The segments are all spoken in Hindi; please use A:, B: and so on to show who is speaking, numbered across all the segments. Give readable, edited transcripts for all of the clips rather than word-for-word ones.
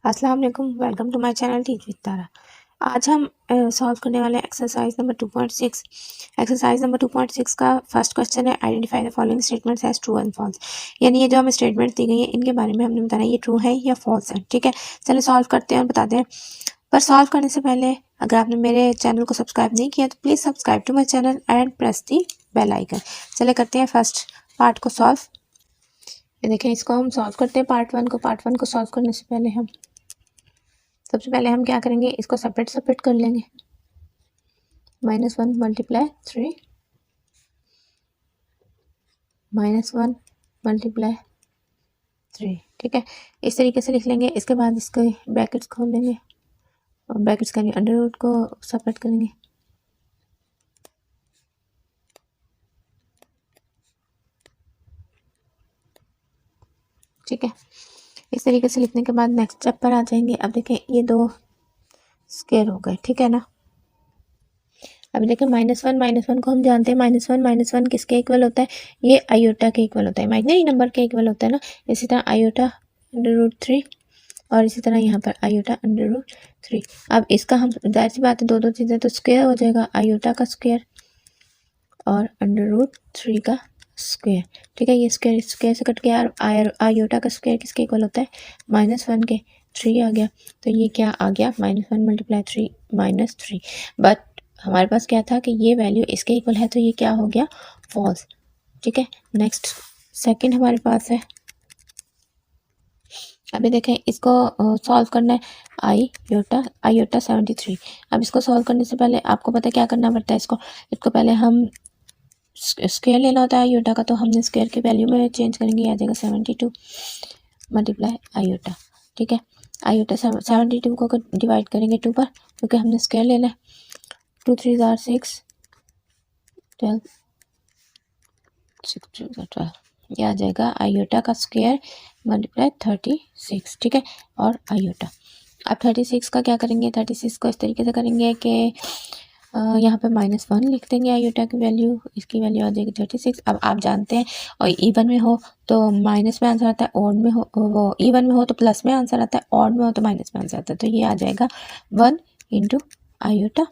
A: अस्सलाम वालेकुम, welcome to my channel teach with Tara. आज हम सॉल्व करने वाले हैं एक्सरसाइज नंबर 2.6। एक्सरसाइज नंबर 2.6 का फर्स्ट क्वेश्चन है identify the following statements as true and false. यानी ये जो हमें स्टेटमेंट दी गई है इनके बारे में हमने बताना है ये ट्रू है या फॉल्स है। ठीक है, चलिए सॉल्व करते हैं और बताते हैं। पर सॉल्व करने से पहले अगर आपने मेरे चैनल को सब्सक्राइब नहीं किया तो please subscribe to my channel and press the bell icon. चलिए करते हैं फर्स्ट पार्ट को सॉल्व। ये देखें, इसको हम सॉल्व करते हैं पार्ट वन को सॉल्व करने से पहले सबसे पहले हम क्या करेंगे, इसको सेपरेट कर लेंगे। -1 × 3 -1 × 3। ठीक है, इस तरीके से लिख लेंगे। इसके बाद इसके ब्रैकेट्स खोल लेंगे और ब्रैकेट्स का अंडर रूट को सेपरेट करेंगे। ठीक है, इस तरीके से लिखने के बाद नेक्स्ट स्टेप पर आ जाएंगे। अब देखें ये दो स्क्वायर हो गए। ठीक है ना, अभी देखें -1 को हम जानते हैं -1 किसके इक्वल होता है, ये आयोटा के इक्वल होता है, इमेजिनरी नंबर के इक्वल होता है ना। इसी तरह आयोटा √3 और इसी तरह यहाँ पर आयोटा √3। अब इसका हम जाहिर सी बात है दो चीज़ें तो स्क्वायर हो जाएगा, आयोटा का स्क्वायर और √3 का स्क्वायर। ठीक है, ये स्क्वायर से कट गया। आयोटा का स्क्वायर किसके इक्वल होता है, -1 के 3 आ गया। तो ये क्या आ गया, -1 × 3 -3। बट हमारे पास क्या था कि ये वैल्यू इसके इक्वल है, तो ये क्या हो गया, फॉल्स। ठीक है, नेक्स्ट सेकंड हमारे पास है। अभी देखें इसको सॉल्व करना है, आयोटा 73। अब इसको सॉल्व करने से पहले आपको पता है क्या करना पड़ता है, इसको पहले हम स्क्वायर लेना होता है आयोटा का, तो हमने स्क्वायर की वैल्यू में चेंज करेंगे, आ जाएगा 72 × आयोटा। ठीक है, आयोटा 72 को डिवाइड करेंगे 2 पर, क्योंकि हमने स्क्वायर लेना है। 2 3 = 6, 12 6 2 12, ये आ जाएगा आयोटा का स्क्वायर × 36। ठीक है, और आयोटा। अब 36 का क्या करेंगे, 36 को इस तरीके से करेंगे कि यहाँ पे -1 लिख देंगे आयोटा की वैल्यू, इसकी वैल्यू आ जाएगी 36। अब आप जानते हैं और इवन में हो तो माइनस में आंसर आता है, ऑड में हो वो इवन में हो तो प्लस में आंसर आता है, ऑड में हो तो माइनस में आंसर आता है। तो ये आ जाएगा 1 × आयोटा,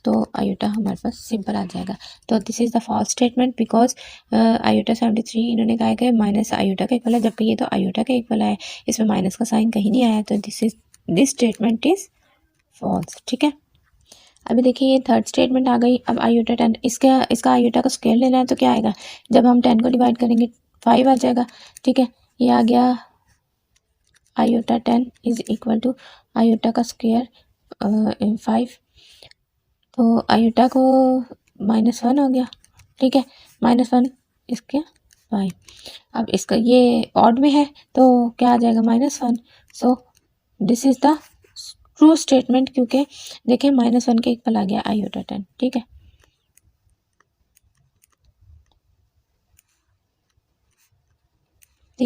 A: तो आयोटा हमारे पास सिंपल आ जाएगा। तो this is the false statement because iota 73 इन्होंने कहा कि माइनस आयोटा का इक्वल है, जबकि ये तो आयोटा का इक्वल है, इसमें माइनस का साइन कहीं नहीं आया। तो दिस स्टेटमेंट इज फॉल्स। ठीक है, अभी देखिए ये थर्ड स्टेटमेंट आ गई। अब आयोटा 10, इसका आयोटा का स्क्वायर लेना है, तो क्या आएगा, जब हम 10 को डिवाइड करेंगे 5 आ जाएगा। ठीक है, ये आ गया iota 10 is equal to iota का स्क्वायर 5, तो आयोटा को -1 हो गया। ठीक है, -1 इसके 5। अब इसका ये ऑड में है तो क्या आ जाएगा, -1। So this is the true statement, क्योंकि देखिए -1 के इक्वल आ गया आयोटा 10। ठीक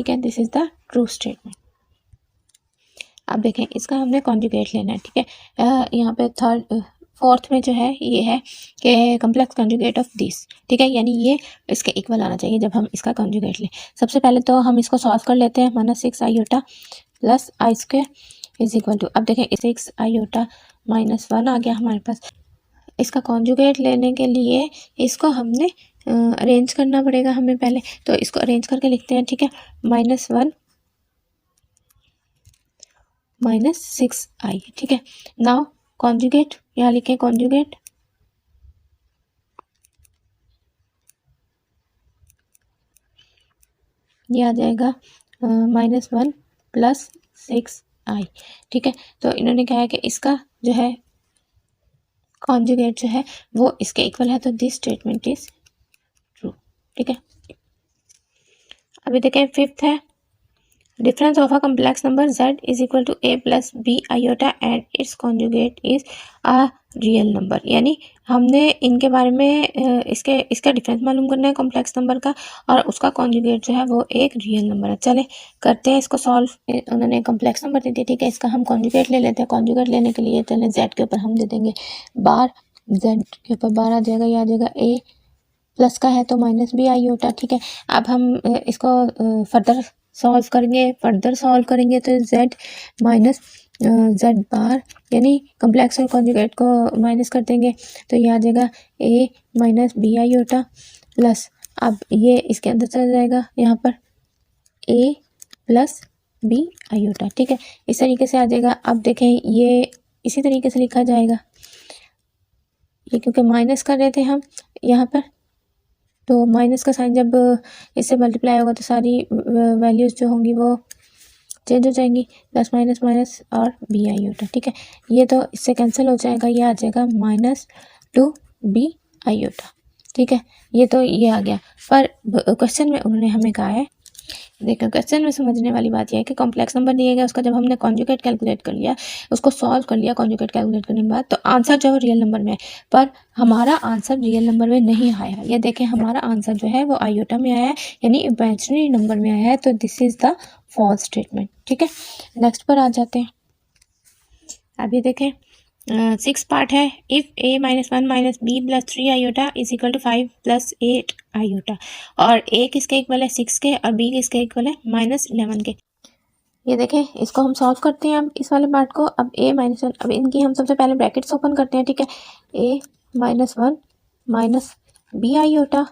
A: है, this is the true statement. अब देखें इसका हमने कॉन्जुगेट लेना है। ठीक है, यहाँ पे फोर्थ में जो है ये है कि कम्प्लेक्स कॉन्जुगेट ऑफ दिस। ठीक है, यानी ये इसके इक्वल आना चाहिए जब हम इसका कॉन्जुगेट लें। सबसे पहले तो हम इसको सॉल्व कर लेते हैं। -6 iota + I² is equal to, अब देखें 6 आयोटा -1 आ गया हमारे पास। इसका कॉन्जुगेट लेने के लिए इसको हमने अरेंज करना पड़ेगा हमें पहले, तो इसको अरेंज करके लिखते हैं। ठीक है, -1 -6i। ठीक है, नाउ कॉन्जुगेट, यहाँ लिखें कॉन्जुगेट, ये आ जाएगा -1 + 6i। ठीक है, तो इन्होंने कहा है कि इसका जो है कॉन्जुगेट जो है वो इसके इक्वल है, तो दिस स्टेटमेंट इज ट्रू। ठीक है, अभी देखें फिफ्थ है, difference of a complex number z is equal to a + b iota and its conjugate is a real number. यानी हमने इनके बारे में इसका डिफरेंस मालूम करना है कॉम्प्लेक्स नंबर का, और उसका कॉन्जुगेट जो है वो एक रियल नंबर है। चले करते हैं इसको सॉल्व। उन्होंने कॉम्प्लेक्स नंबर दे दिया। ठीक है, इसका हम कॉन्जुगेट ले लेते हैं। कॉन्जुगेट लेने के लिए चलें z के ऊपर हम दे देंगे बार, z के ऊपर बार आ जाएगा, ये आ जाएगा a प्लस का है तो -b आयोटा। ठीक है, अब हम इसको फर्दर सॉल्व करेंगे, फर्दर सॉल्व करेंगे तो z माइनस z बार यानी कम्प्लेक्स और कॉन्जुगेट को माइनस कर देंगे तो ये आ जाएगा a minus B iota plus, अब ये इसके अंदर चला जाएगा यहाँ पर a प्लस बी आयोटा। ठीक है, इस तरीके से आ जाएगा। अब देखें ये इसी तरीके से लिखा जाएगा, ये क्योंकि माइनस कर रहे थे हम यहाँ पर, तो माइनस का साइन जब इससे मल्टीप्लाई होगा तो सारी वैल्यूज़ जो होंगी वो चेंज हो जाएंगी, प्लस माइनस माइनस और बी आयोटा। ठीक है, ये तो इससे कैंसिल हो जाएगा, ये आ जाएगा माइनस 2b आयोटा। ठीक है, ये तो ये आ गया। पर क्वेश्चन में उन्होंने हमें कहा है, देखो क्वेश्चन में समझने वाली बात यह है कि कॉम्प्लेक्स नंबर दिया गया, उसका जब हमने कॉन्जुगेट कैलकुलेट कर लिया, उसको सॉल्व कर लिया कॉन्जुगेट कैलकुलेट करने के बाद, तो आंसर जो है रियल नंबर में है, पर हमारा आंसर रियल नंबर में नहीं आया। ये देखें हमारा आंसर जो है वो आयोटा में आया है, यानी इमेजिनरी नंबर में आया है, तो this is the false statement. ठीक है, नेक्स्ट पर आ जाते हैं। अभी देखें 6 पार्ट है। If a minus 1 minus B plus 3 iota is equal to 5 plus 8 iota, और a किसके इक्वल है 6 के और b किसके इक्वल है माइनस 11 के। ये देखें इसको हम सॉल्व करते हैं अब इस वाले पार्ट को। अब a माइनस 1, अब इनकी हम सबसे पहले ब्रैकेट्स ओपन करते हैं। ठीक है, a minus 1 minus B iota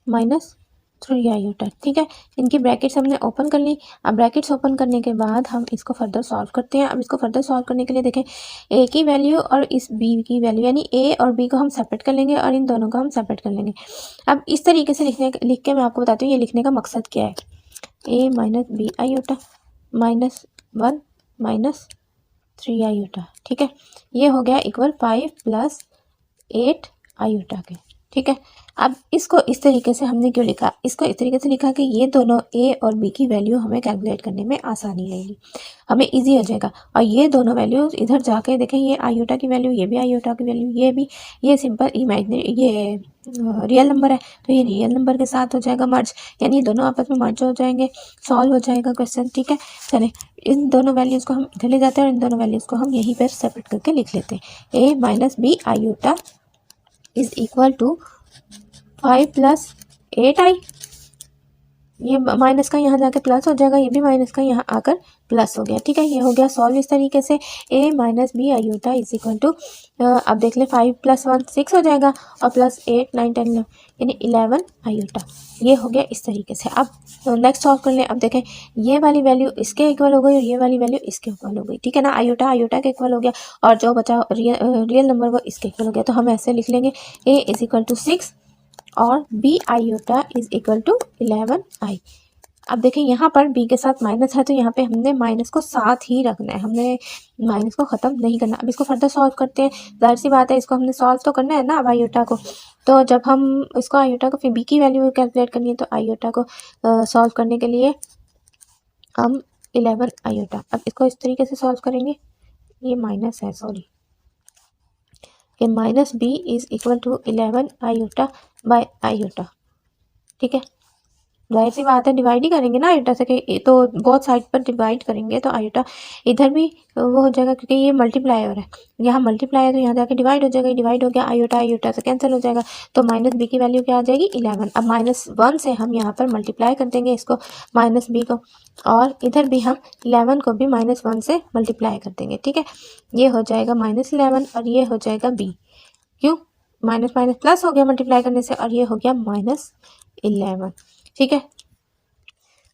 A: minus 3 iota. ठीक है, इनकी ब्रैकेट्स हमने ओपन कर ली। अब ब्रैकेट्स ओपन करने के बाद हम इसको फर्दर सॉल्व करते हैं। अब इसको फर्दर सॉल्व करने के लिए देखें a की वैल्यू और इस b की वैल्यू, यानी a और b को हम सेपरेट कर लेंगे और इन दोनों को हम सेपरेट कर लेंगे। अब इस तरीके से लिख के मैं आपको बताती हूँ ये लिखने का मकसद क्या है। a minus B iota minus 1 minus 3 iota. ठीक है, ये हो गया इक्वल 5 प्लस 8 आयोटा के। ठीक है, अब इसको इस तरीके से हमने क्यों लिखा, इसको इस तरीके से लिखा कि ये दोनों a और b की वैल्यू हमें कैलकुलेट करने में आसानी रहेगी, हमें इजी हो जाएगा। और ये दोनों वैल्यूज इधर जाके देखें, ये आयोटा की वैल्यू, ये भी आयोटा की वैल्यू, ये भी, ये सिंपल इमेजिनरी, ये रियल नंबर है तो ये रियल नंबर के साथ हो जाएगा मर्ज, यानी दोनों आपस में मर्ज हो जाएंगे, सॉल्व हो जाएगा क्वेश्चन। ठीक है, चले इन दोनों वैल्यूज़ को हम इधर ले जाते हैं और इन दोनों वैल्यूज़ को हम यहीं पर सेपरेट करके लिख लेते हैं। a minus B iota is equal to 5 plus 8 I, ये माइनस का यहाँ जाके प्लस हो जाएगा, ये भी माइनस का यहाँ आकर प्लस हो गया। ठीक है, ये हो गया सॉल्व इस तरीके से। a minus B iota is equal to, अब देख ले 5 प्लस 1 6 हो जाएगा और प्लस 8 9 10 यानी 11 आयोटा। ये हो गया इस तरीके से। अब नेक्स्ट सॉल्व कर लें। अब देखें ये वाली वैल्यू इसके इक्वल हो गई और ये वाली वैल्यू इसके इक्वल हो गई। ठीक है ना, आयोटा आयोटा के इक्वल हो गया और जो बचा रियल नंबर वो इसके इक्वल हो गया। तो हम ऐसे लिख लेंगे a इज इक्वल टू 6 और b iota is equal to 11 I. अब देखें यहाँ पर b के साथ माइनस है तो यहाँ पे हमने माइनस को साथ ही रखना है, हमने माइनस को ख़त्म नहीं करना। अब इसको फर्दर सॉल्व करते हैं, जाहिर सी बात है इसको हमने सॉल्व तो करना है ना अब आयोटा को। तो जब हम इसको आयोटा को फिर b की वैल्यू कैलकुलेट करनी है तो आयोटा को सॉल्व करने के लिए हम 11 आयोटा, अब इसको इस तरीके से सॉल्व करेंगे, ये माइनस है सॉरी, कि minus b is equal to 11 iota by iota. ठीक है, जाहिर सी बात है डिवाइड ही करेंगे ना आयोटा से, कि तो बहुत साइड पर डिवाइड करेंगे तो आयोटा इधर भी वो हो जाएगा, क्योंकि ये मल्टीप्लाई हो रहा है, यहाँ मल्टीप्लाई है तो यहाँ जाके डिवाइड हो जाएगा, डिवाइड हो गया आयोटा आयोटा से कैंसिल हो जाएगा, तो माइनस बी की वैल्यू क्या आ जाएगी 11। अब माइनस 1 से हम यहाँ पर मल्टीप्लाई कर देंगे इसको माइनस बी को, और इधर भी हम 11 को भी माइनस 1 से मल्टीप्लाई कर देंगे। ठीक है, ये हो जाएगा माइनस 11 और ये हो जाएगा b, क्यों माइनस माइनस प्लस हो गया मल्टीप्लाई करने से, और ये हो गया माइनस 11। ठीक है,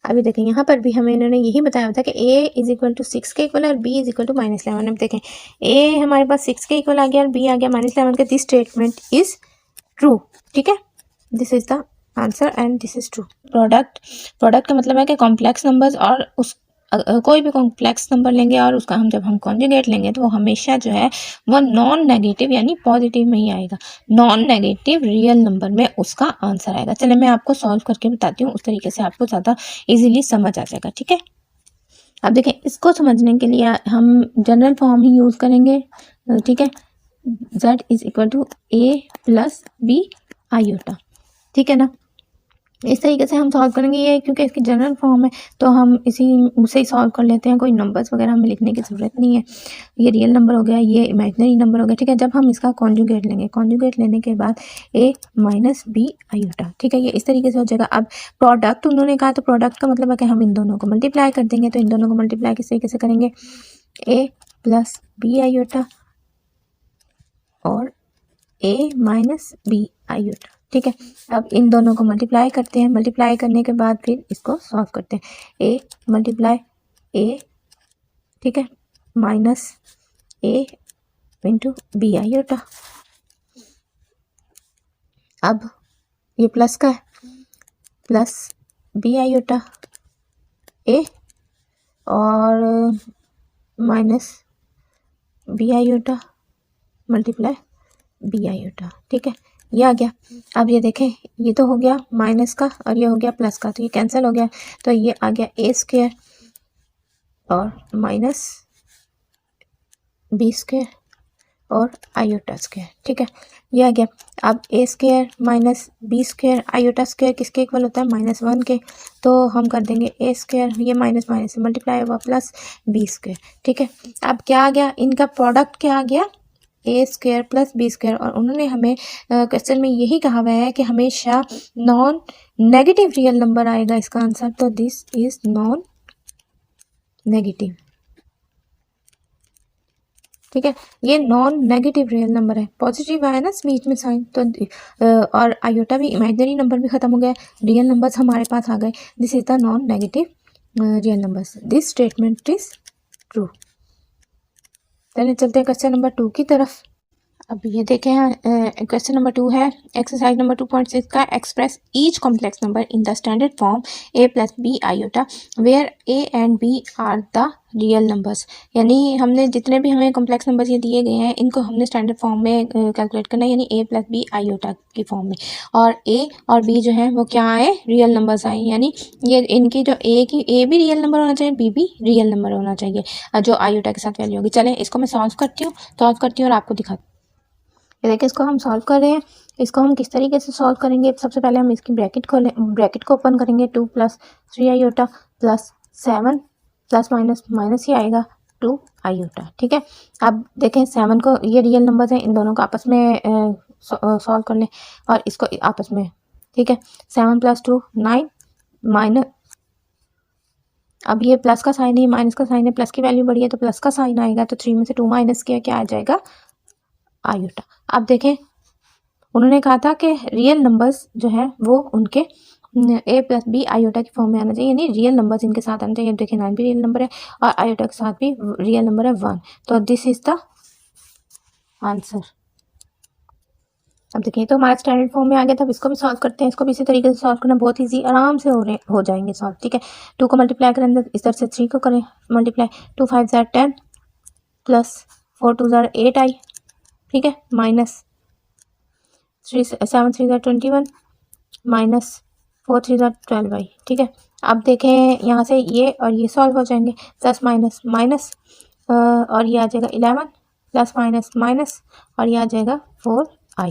A: अभी देखें यहाँ पर भी हमें इन्होंने यही बताया था कि a इज इक्वल टू 6 के इक्वल और b is equal to minus 11। अब देखें a हमारे पास 6 के इक्वल आ गया और b आ गया माइनस 11 के, दिस स्टेटमेंट इज ट्रू। ठीक है, this is the answer and this is true. Product का मतलब है कि कॉम्प्लेक्स नंबर्स और उस कोई भी कॉम्प्लेक्स नंबर लेंगे और उसका जब हम कॉन्जुगेट लेंगे तो वो हमेशा जो है वो नॉन नेगेटिव यानी पॉजिटिव में ही आएगा, नॉन नेगेटिव रियल नंबर में उसका आंसर आएगा। चलिए मैं आपको सॉल्व करके बताती हूँ, उस तरीके से आपको ज़्यादा इजीली समझ आ जाएगा। ठीक है, अब देखें इसको समझने के लिए हम जनरल फॉर्म ही यूज़ करेंगे। ठीक है, z is equal to a plus B iota. ठीक है ना, इस तरीके से हम सॉल्व करेंगे। ये क्योंकि इसकी जनरल फॉर्म है तो हम इसी उसे ही सॉल्व कर लेते हैं, कोई नंबर्स वगैरह हमें लिखने की ज़रूरत नहीं है। ये रियल नंबर हो गया, ये इमेजिनरी नंबर हो गया, ठीक है। जब हम इसका कॉन्जुगेट लेंगे, कॉन्जुगेट लेने के बाद a माइनस बी आयोटा, ठीक है, ये इस तरीके से हो जाएगा। अब प्रोडक्ट उन्होंने कहा तो प्रोडक्ट का मतलब है कि हम इन दोनों को मल्टीप्लाई कर देंगे। तो इन दोनों को मल्टीप्लाई किस तरीके से करेंगे, a प्लस बी आयोटा और a माइनस बी आयोटा, ठीक है। अब इन दोनों को मल्टीप्लाई करते हैं, मल्टीप्लाई करने के बाद फिर इसको सॉल्व करते हैं। a मल्टीप्लाई a, ठीक है, minus a into B iota. अब ये प्लस का है, प्लस बी आयोटा a और minus B iota multiply B iota, ठीक है, ये आ गया। अब ये देखें, ये तो हो गया माइनस का और ये हो गया प्लस का, तो ये कैंसिल हो गया। तो ये आ गया a स्क्वायर और माइनस बी स्क्वायर और आयोटा स्क्वायर, ठीक है, ये आ गया। अब a square minus B square iota square किसके इक्वल होता है, -1 के। तो हम कर देंगे a स्क्वायर, ये माइनस माइनस से मल्टीप्लाई हुआ, प्लस बी स्क्वायर, ठीक है। अब क्या आ गया, इनका प्रोडक्ट क्या आ गया, ए स्क्वायर प्लस बी स्क्वायर। और उन्होंने हमें क्वेश्चन में यही कहा हुआ है कि हमेशा नॉन नेगेटिव रियल नंबर आएगा इसका आंसर। तो दिस इज नॉन नेगेटिव, ठीक है, ये नॉन नेगेटिव रियल नंबर है। पॉजिटिव आया ना बीच में साइन, तो और आयोटा भी इमेजिनरी नंबर भी खत्म हो गया, रियल नंबर्स हमारे पास आ गए। This is the non negative real numbers, this statement is true. चलिए चलते हैं क्वेश्चन नंबर 2 की तरफ। अब ये देखें, क्वेश्चन नंबर 2 है, एक्सरसाइज नंबर 2.6 का, express each complex number in the standard form a plus B iota where a and b are the real numbers. यानी हमने जितने भी हमें कॉम्प्लेक्स नंबर्स ये दिए गए हैं इनको हमने स्टैंडर्ड फॉर्म में कैलकुलेट करना है, यानी a प्लस बी आयोटा की फॉर्म में। और a और b जो है वो क्या आए, रियल नंबर्स आए, यानी ये इनकी जो a भी रियल नंबर होना चाहिए, b भी रियल नंबर होना चाहिए, जो आयोटा के साथ वैल्यू होगी। चलें इसको मैं सॉल्व करती हूँ और आपको दिखाती हूँ। ये देखिए, इसको हम सॉल्व कर रहे हैं। इसको हम किस तरीके से सॉल्व करेंगे, सबसे पहले हम इसकी ब्रैकेट को ओपन करेंगे। 2 plus 3 iota plus 7 plus minus minus ही आएगा 2 आयोटा, ठीक है। अब देखें 7 को, ये रियल नंबर्स हैं, इन दोनों को आपस में सॉल्व कर लें और इसको आपस में, ठीक है। 7 प्लस 2 9 माइनस, अब ये प्लस का साइन है, माइनस का साइन है, प्लस की वैल्यू बढ़ी है तो प्लस का साइन आएगा। तो 3 में से 2 माइनस किया, क्या आ जाएगा, आयोटा। अब देखें, उन्होंने कहा था कि रियल नंबर्स जो है वो उनके a प्लस बी आयोटा की फॉर्म में आना चाहिए, यानी रियल नंबर्स इनके साथ आना चाहिए। देखिए 9 भी रियल नंबर है और आयोटा के साथ भी रियल नंबर है 1, तो दिस इज द आंसर। अब देखिए, तो हमारा स्टैंडर्ड फॉर्म में आ गया था। अब इसको भी सॉल्व करते हैं। इसको भी इसी तरीके से सॉल्व करना बहुत ईजी, आराम से हो जाएंगे सॉल्व, ठीक है। 2 को मल्टीप्लाई करें, इस तरफ से 3 को करें मल्टीप्लाई, 2 5 ज़ार 10 प्लस 4 2 ज़ार 8 आई, ठीक है, माइनस 7 3 ज़ार 21 माइनस 4 3 ज़ार 12 आई, ठीक है। अब देखें यहाँ से ये और ये सॉल्व हो जाएंगे, प्लस माइनस माइनस और ये आ जाएगा 11 प्लस माइनस माइनस और ये आ जाएगा 4 आई,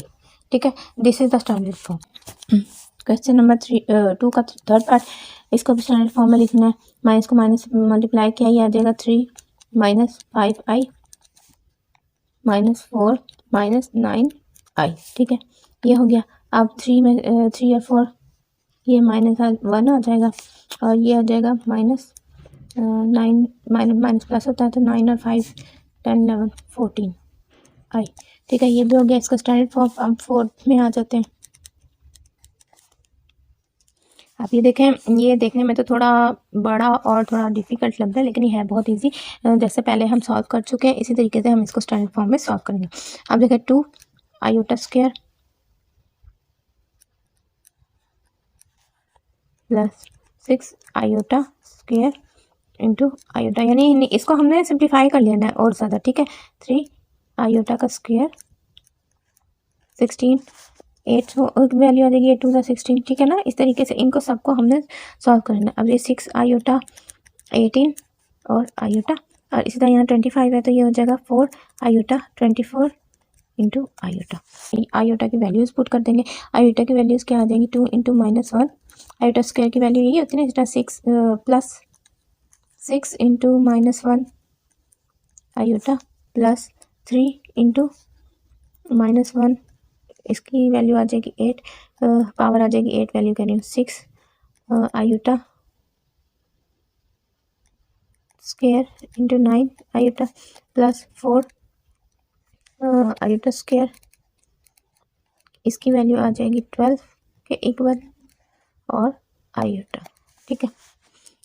A: ठीक है। This is the standard form. Question number 2 का थर्ड पार्ट, इसको भी स्टैंडर्ड फॉर्म में लिखना है। माइनस को माइनस मल्टीप्लाई किया, ये आ जाएगा 3 माइनस 5 आई माइनस 4 माइनस 9 आई, ठीक है, ये हो गया। अब 3 में 3 और 4, ये माइनस 1 आ जाएगा और ये आ जाएगा माइनस 9, माइनस प्लस होता है तो 9 और 5 10 11 14 आई, ठीक है, ये भी हो गया इसका स्टैंडर्ड फॉर्म। अब 4 में आ जाते हैं। आप ये देखें, ये देखने में तो थोड़ा बड़ा और थोड़ा डिफिकल्ट लगता है, लेकिन ये है बहुत इजी। जैसे पहले हम सॉल्व कर चुके हैं, इसी तरीके से हम इसको स्टैंडर्ड फॉर्म में सॉल्व करेंगे। अब देखें 2 iota square plus 6 iota square into iota, यानी इसको हमने सिंप्लीफाई कर लेना है और ज़्यादा, ठीक है। 3 आयोटा का स्क्वायर 16 8 वैल्यू आ जाएगी 8 2 ज़ा 16, ठीक है ना। इस तरीके से इनको सबको हमने सॉल्व करना है। अब ये 6 आयोटा 18 और आयोटा, और इसी तरह यहाँ 25 है तो ये हो जाएगा 4 आयोटा 24 इंटू आयोटा। आयोटा की वैल्यूज़ पुट कर देंगे। आयोटा की वैल्यूज़ क्या आ जाएंगी, 2 इंटू -1। आयोटा स्क्वायर की वैल्यू यही होती है ना, 6 plus 6 into -1 iota plus 3 into -1, इसकी वैल्यू आ जाएगी 8, पावर आ जाएगी 8, वैल्यू कह रही हूँ 6 iota square into 9 iota plus 4 iota square, इसकी वैल्यू आ जाएगी 12 के इक्वल और आयोटा। ठीक है,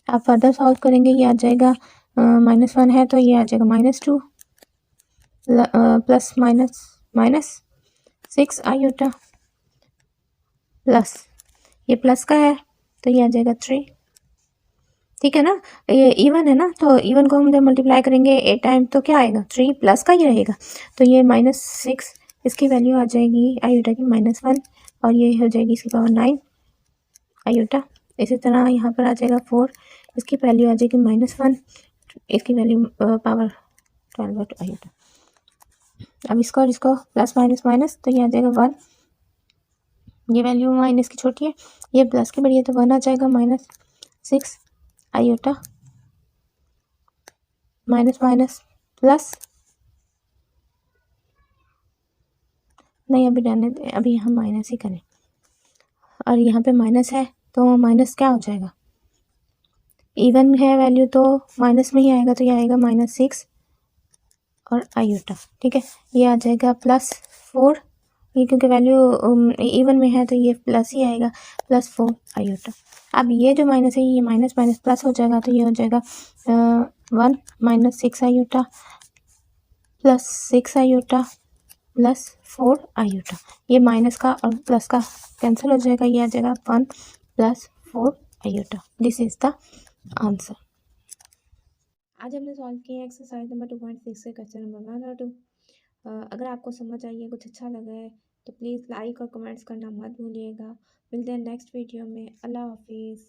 A: आप फर्दर सॉल्व करेंगे, ये आ जाएगा -1 है तो ये आ जाएगा -2 प्लस माइनस 6 आयोटा प्लस, ये प्लस का है तो ये आ जाएगा 3। ठीक है ना, ये इवन है ना, तो इवन को हम जब मल्टीप्लाई करेंगे 8 टाइम तो क्या आएगा, 3 प्लस का ही रहेगा, तो ये -6, इसकी वैल्यू आ जाएगी आयोटा की -1 और ये हो जाएगी इसकी पावर 9 आयोटा। इसी तरह यहाँ पर आ जाएगा 4, इसकी वैल्यू आ जाएगी -1, इसकी वैल्यू पावर 12 आयोटा। अब इसको और इसको प्लस माइनस माइनस तो ये आ जाएगा 1, ये वैल्यू माइनस की छोटी है, ये प्लस की बड़ी है तो 1 आ जाएगा -6 आयोटा माइनस माइनस प्लस, नहीं अभी रहने दें, अभी हम माइनस ही करें, और यहाँ पे माइनस है तो माइनस क्या हो जाएगा, इवन है वैल्यू तो माइनस में ही आएगा, तो ये आएगा -6 और आयोटा। ठीक है, ये आ जाएगा +4, ये क्योंकि वैल्यू इवन में है तो ये प्लस ही आएगा, +4 आयोटा। अब ये जो माइनस है ये माइनस माइनस प्लस हो जाएगा, तो ये हो जाएगा 1 -6 iota plus 6 iota plus 4 iota. ये माइनस का और प्लस का कैंसिल हो जाएगा, ये आ जाएगा 1 + 4 iota. This is the answer. आज हमने सॉल्व किया एक्सरसाइज नंबर 2.6 से क्वेश्चन नंबर 1 और 2। अगर आपको समझ आई है, कुछ अच्छा लगा है तो प्लीज़ लाइक और कमेंट्स करना मत भूलिएगा। मिलते हैं नेक्स्ट वीडियो में। अल्लाह हाफिज़।